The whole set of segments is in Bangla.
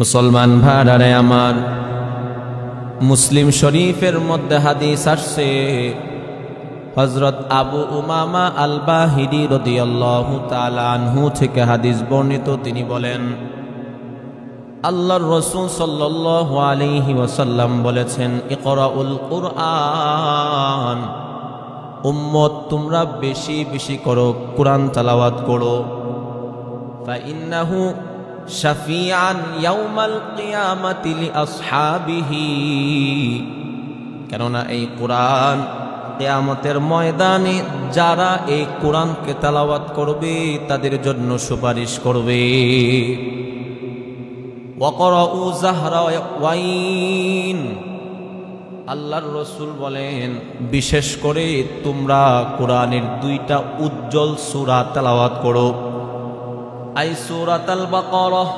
মুসলমান ভাইরা আমার, মুসলিম শরীফের মধ্যে হাদিস আসছে, হযরত আবু উমামা আল বাহিরি রাদিয়াল্লাহু তাআলা আনহু থেকে হাদিস বর্ণিত। তিনি বলেন, আল্লাহর রাসূল সাল্লাল্লাহু আলাইহি ওয়াসাল্লাম বলেছেন, ইকরাউল কুরআন, উম্মত তোমরা বেশি বেশি করো কুরআন তেলাওয়াত করো। ফাইন্নাহু শাফিআন ইয়াউমাল কিয়ামাতি লিআসহাবিহি, কেননা এই কুরআন কিয়ামতের ময়দানে যারা এই কুরআনকে তেলাওয়াত করবে তাদের জন্য সুপারিশ করবে। ওয়াকরাউ যাহরাওয়াইন, আল্লাহর রাসূল বলেন বিশেষ করে তোমরা কুরআনের দুইটা উজ্জ্বল সূরা তেলাওয়াত করো, আই সূরাতুল বাকারাহ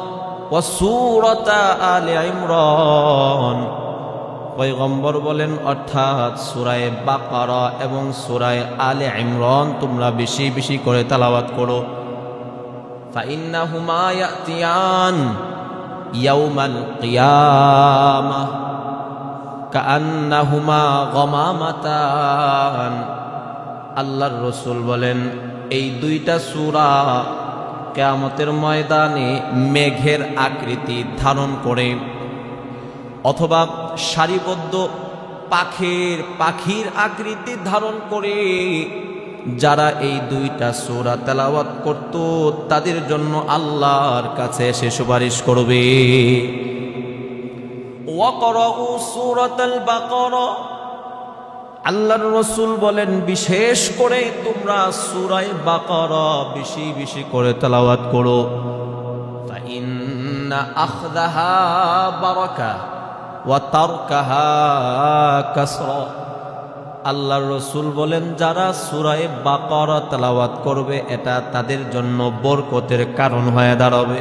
ওয়া সূরাতা আলে ইমরান। পয়গম্বর বলেন অর্থাৎ সূরা বাকারা এবং সূরা আলে ইমরান তোমরা বেশি বেশি করে তেলাওয়াত করো। ফাইন্নাহুমা ইয়াতিয়ান ইয়াউমাল কিয়ামাহ কাআন্নাহুমা গামামাতান। আল্লাহর রাসূল বলেন এই দুইটা সূরা কিয়ামতের ময়দানে মেঘের আকৃতি ধারণ করে, অথবা সারিবদ্ধ পাখির আকৃতি ধারণ করে। যারা এই দুইটা সূরা তেলাওয়াত করত তাদের জন্য আল্লাহর কাছে এসে সুপারিশ করবে। ওয়াকরাউ সূরাতুল বাকারা, আল্লাহর রাসূল বলেন বিশেষ করে তোমরা সূরা বাকারা বেশি বেশি করে তেলাওয়াত করো। ফাইন্না আখযাহা বারাকা ওয়া তারকাহা কাসরা। আল্লাহর রাসূল বলেন যারা সূরা বাকারা তেলাওয়াত করবে এটা তাদের জন্য বরকতের কারণ হয়ে দাঁড়াবে।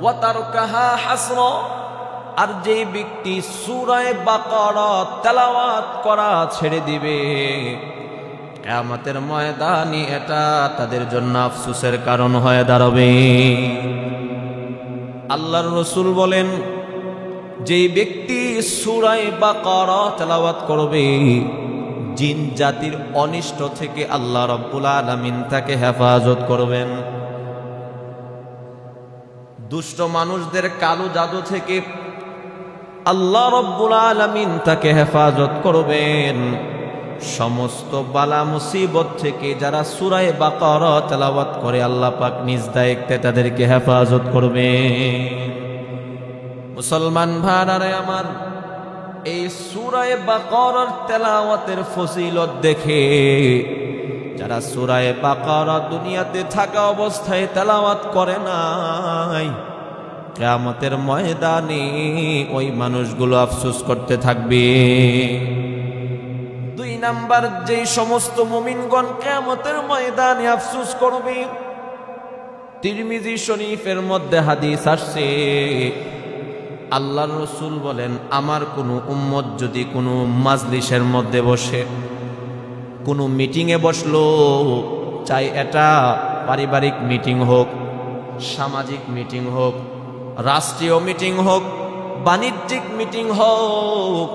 ওয়া তারকাহা হাসরা, আর যে ব্যক্তি সূরা বাকারা তেলাওয়াত করা ছেড়ে দিবে কিয়ামতের ময়দানে এটা তাদের জন্য আফসোসের কারণ হয়ে দাঁড়াবে। আল্লাহর রাসূল বলেন যে ব্যক্তি সূরা বাকারা তেলাওয়াত করবে জিন জাতির অনিষ্ট থেকে আল্লাহ রাব্বুল আলামিন তাকে হেফাজত করবেন। দুষ্ট মানুষদের কালো জাদু থেকে আল্লাহ রাব্বুল আলামিন তাকে হেফাজত করবেন। সমস্ত বালা মুসিবত থেকে যারা সূরা বাকারা তেলাওয়াত করে আল্লাহ পাক নিজ দায়িত্বে তাদেরকে হেফাজত করবেন। মুসলমান ভাইরা আমার, এই সূরা বাকারার তেলাওয়াতের ফজিলত দেখে যারা সূরা বাকারা দুনিয়াতে থাকা অবস্থায় তেলাওয়াত করে নাই, কিয়ামতের ময়দানে ওই মানুষগুলো আফসোস করতে থাকবে। দুই নাম্বার, যে সমস্ত মুমিনগণ কিয়ামতের ময়দানে আফসোস করবে, তিরমিজি শরীফের মধ্যে হাদিস আসছে, আল্লাহর রাসূল বলেন আমার কোনো উম্মত যদি কোনো মাজলিসের মধ্যে বসে, কোনো মিটিংয়ে বসলো, চাই এটা পারিবারিক মিটিং হোক, সামাজিক মিটিং হোক, রাষ্ট্রীয় মিটিং হোক, বাণিজ্যিক মিটিং হোক,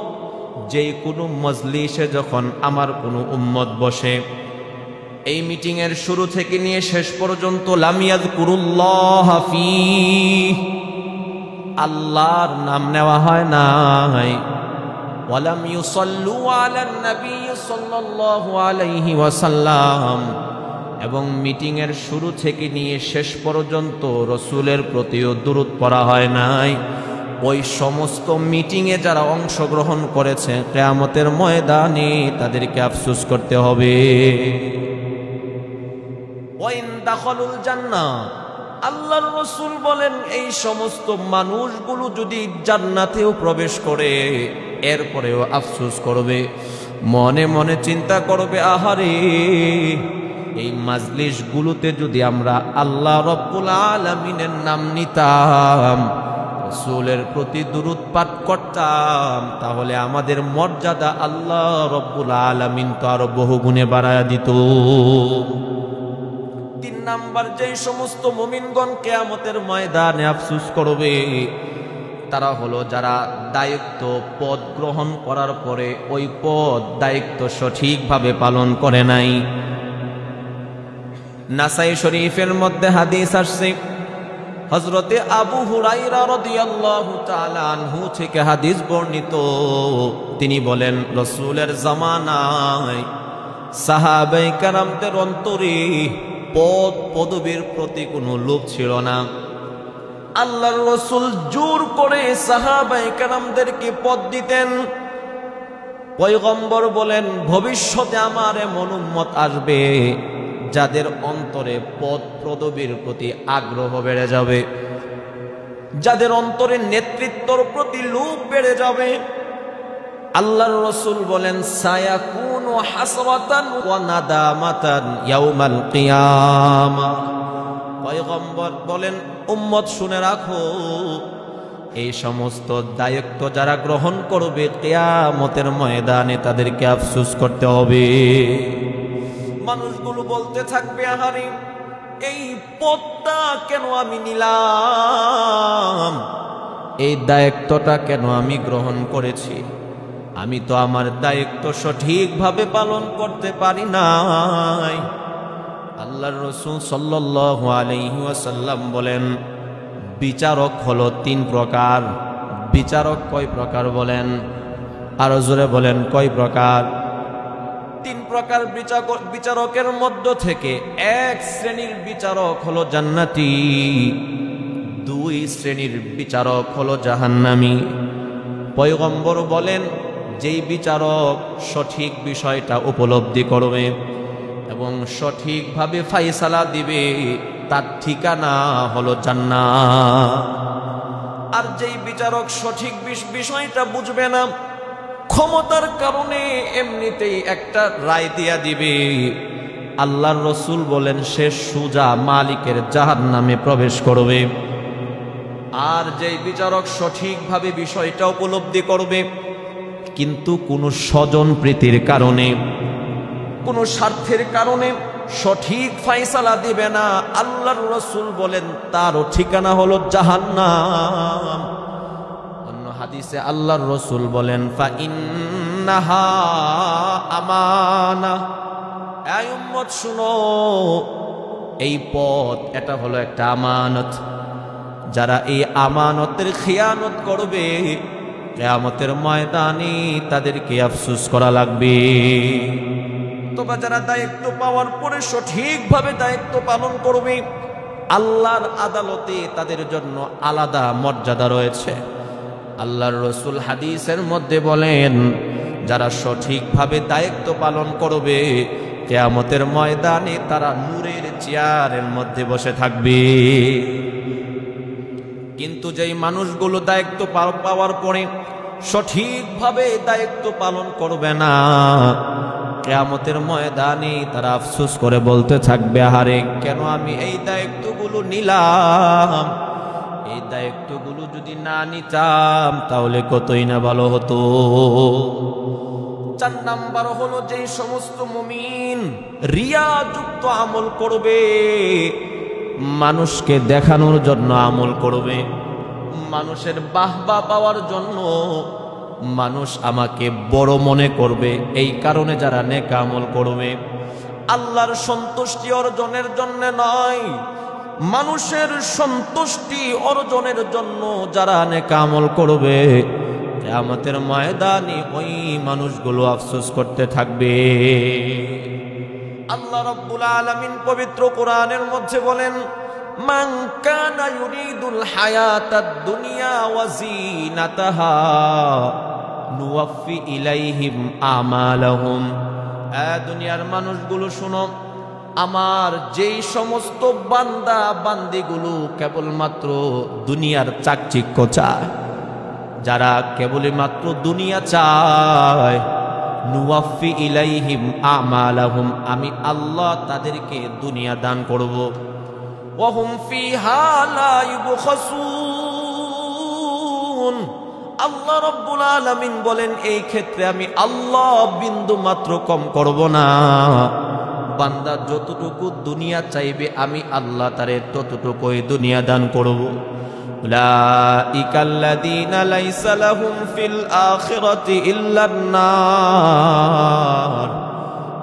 যে কোনো মজলিসে যখন আমার কোনো উম্মত বসে, এই মিটিং এর শুরু থেকে নিয়ে শেষ পর্যন্ত লাম ইয়াযকুরুল্লাহ ফীহ, আল্লাহর নাম নেওয়া হয় নাই, ওয়ালাম ইউসাল্লু আলান নবী সাল্লাল্লাহু আলাইহি ওয়াসাল্লাম, এবং মিটিং এর শুরু থেকে নিয়ে শেষ পর্যন্ত রাসূলের প্রতিও দুরূদ পড়া হয় নাই, ওই সমস্ত মিটিংয়ে যারা অংশগ্রহণ করেছে কিয়ামতের ময়দানে তাদেরকে আফসোস করতে হবে। ওয়াইন দাখালুল জান্নাহ, আল্লাহর রাসূল বলেন এই সমস্ত মানুষগুলো যদি জান্নাতেও প্রবেশ করে এরপরেও আফসোস করবে, মনে মনে চিন্তা করবে, আহারে এই মাজলিসগুলোতে যদি আমরা আল্লাহ রাব্বুল আলামিনের নাম নিতাম, রাসূলের প্রতি দুরূদ পাঠ করতাম, তাহলে আমাদের মর্যাদা আল্লাহ রাব্বুল আলামিন তো আরো বহু গুণে বাড়ায়া দিত। তিন নাম্বার, যেই সমস্ত মুমিনগণ কিয়ামতের ময়দানে আফসোস করবে তারা হলো যারা দায়িত্ব পদ গ্রহণ করার পরে ওই পদ দায়িত্ব সঠিকভাবে পালন করে নাই। নাসাই শরীফের মধ্যে হাদিস আসছে, হযরতে আবু হুরায়রা রাদিয়াল্লাহু তাআলা আনহু থেকে হাদিস বর্ণিত। তিনি বলেন, রাসূলের জামানায় সাহাবায়ে কেরামদের অন্তরে পদ পদবীর প্রতি কোনো লোভ ছিল না। আল্লাহর রাসূল জোর করে সাহাবায়ে কেরামদেরকে পদ দিতেন। পয়গম্বর বলেন, ভবিষ্যতে আমার এমন উম্মত আসবে যাদের অন্তরে পদ পদবীর প্রতি আগ্রহ বেড়ে যাবে, যাদের অন্তরে নেতৃত্বর প্রতি লোভ বেড়ে যাবে। আল্লাহর রাসূল বলেন, সায়াকুনু হাসরাতান ওয়া নাদামাতান ইয়াউমাল কিয়ামা। পয়গম্বর বলেন, উম্মত শুনে রাখো, এই সমস্ত দায়িত্ব যারা গ্রহণ করবে কিয়ামতের ময়দানে তাদেরকে আফসোস করতে হবে। মানুষগুলো বলতে থাকবে, আহারে এই পদটা কেন আমি নিলাম, এই দায়িত্বটা কেন আমি গ্রহণ করেছি, আমি তো আমার দায়িত্ব সঠিকভাবে পালন করতে পারি নাই। আল্লাহর রাসূল সাল্লাল্লাহু আলাইহি ওয়াসাল্লাম বলেন, বিচারক হলো তিন প্রকার। বিচারক কয় প্রকার বলেন? আরো জোরে বলেন, কয় প্রকার? তিন প্রকার বিচারকের মধ্য থেকে এক শ্রেণীর বিচারক হলো জান্নাতি, দুই শ্রেণীর বিচারক হলো জাহান্নামী। পয়গম্বর বলেন, যেই বিচারক সঠিক বিষয়টা উপলব্ধি করবে এবং সঠিকভাবে ফায়সালা দিবে তার ঠিকানা হলো জান্নাত। আর যেই বিচারক সঠিক বিষয়টা বুঝবে না, ক্ষমতার কারণে এমনিতেই একটা রায় দিয়া দিবে, আল্লাহর রাসূল বলেন সে সোজা মালিকের জাহান্নামে প্রবেশ করবে। আর যেই বিচারক সঠিকভাবে বিষয়টা উপলব্ধি করবে কিন্তু কোনো স্বজন প্রীতির কারণে, কোনো স্বার্থের কারণে সঠিক ফায়সালা দিবে না, আল্লাহর রাসূল বলেন তারও ঠিকানা হলো জাহান্নাম। অন্য হাদিসে আল্লাহর রাসূল বলেন, ফা ইন্নাহা আমানা। এই উম্মত শুনো, এই পথ এটা হলো একটা আমানত। যারা এই আমানতের খিয়ানত করবে কিয়ামতের ময়দানে তাদেরকে আফসোস করা লাগবে। তবে যারা দায়িত্ব পাওয়ার পরে সঠিকভাবে দায়িত্ব পালন করবে, আল্লাহর আদালতে তাদের জন্য আলাদা মর্যাদা রয়েছে। আল্লাহর রাসূল হাদিসের মধ্যে বলেন, যারা সঠিকভাবে দায়িত্ব পালন করবে কিয়ামতের ময়দানে তারা নূরের চেয়ারের মধ্যে বসে থাকবে। কিন্তু যেই মানুষগুলো দায়িত্ব পাওয়ার পরে সঠিকভাবে দায়িত্ব পালন করবে না, কিয়ামতের ময়দানে তারা আফসোস করে বলতে থাকবে, আহারে কেন আমি এই দায়িত্বগুলো নিলাম, এই দায়িত্বগুলো যদি না নিতাম তাহলে কতই না ভালো হতো। ৪ নাম্বার হলো, যেই সমস্ত মুমিন রিয়াযুক্ত আমল করবে, মানুষকে দেখানোর জন্য আমল করবে, মানুষের বাহবা পাওয়ার জন্য, মানুষ আমাকে বড় মনে করবে, এই কারণে যারা নেক আমল করবে, আল্লাহর সন্তুষ্টি অর্জনের জন্য নয়, মানুষের সন্তুষ্টি অর্জনের জন্য যারা নেক আমল করবে, কিয়ামতের ময়দানে ওই মানুষগুলো আফসোস করতে থাকবে। আল্লাহ রাব্বুল আলামিন পবিত্র কোরআনের মধ্যে বলেন, মান কানা ইউরিদুল হায়াতাদ দুনিয়া ওয়া যিনাতাহা নুওয়াফি ইলাইহিম আমালাহুম। দুনিয়ার মানুষগুলো শুনো, আমার যেই সমস্ত বান্দা বান্দিগুলো কেবলমাত্র দুনিয়ার চাকচিক্য চায়, যারা কেবলমাত্র দুনিয়া চায়, নুওয়াফি ইলাইহিম আমালাহুম, আমি আল্লাহ তাদেরকে দুনিয়া দান করব। ওয়া হুম ফিহা লা ইউবখাসুন। আল্লাহ রাব্বুল আলামিন বলেন, এই ক্ষেত্রে আমি আল্লাহ বিন্দু মাত্র কম করব না। বান্দা যতটুকু দুনিয়া চাইবে আমি আল্লাহ তারে ততটুকুই দুনিয়া দান করব। উলাইকাল্লাযীনা লাইসা লাহুম ফিল আখিরাতি ইল্লান নার,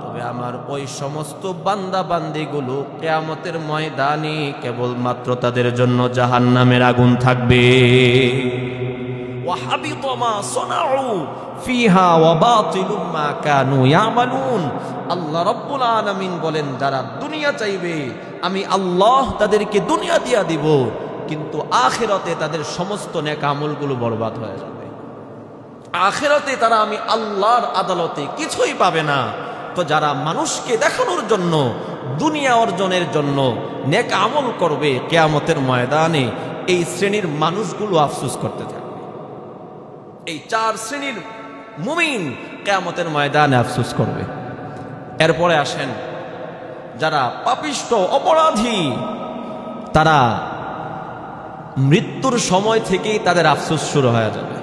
তবে আমার ওই সমস্ত বান্দা বান্দিগুলো কিয়ামতের ময়দানে কেবলমাত্র তাদের জন্য জাহান্নামের আগুন থাকবে। ওয়া হাবিতা মা সানাউ ফিহা ওয়া বাতিলুম মা কানু ইয়ামালুন। আল্লাহ রাব্বুল আলামিন বলেন, যারা দুনিয়া চাইবে আমি আল্লাহ তাদেরকে দুনিয়া দিয়া দিব, কিন্তু আখিরাতে তাদের সমস্ত নেক আমলগুলো বরবাদ হয়ে যাবে। আখিরাতে তারা আমি আল্লাহর আদালতে কিছুই পাবে না। তো যারা মানুষকে দেখানোর জন্য, দুনিয়া অর্জনের জন্য নেক আমল করবে, কিয়ামতের ময়দানে এই শ্রেণীর মানুষগুলো আফসোস করতে থাকবে। এই চার শ্রেণীর মুমিন কিয়ামতের ময়দানে আফসোস করবে। এরপরে আসেন যারা পাপিষ্ঠ অপরাধী, তারা মৃত্যুর সময় থেকেই তাদের আফসোস শুরু হয়ে যাবে।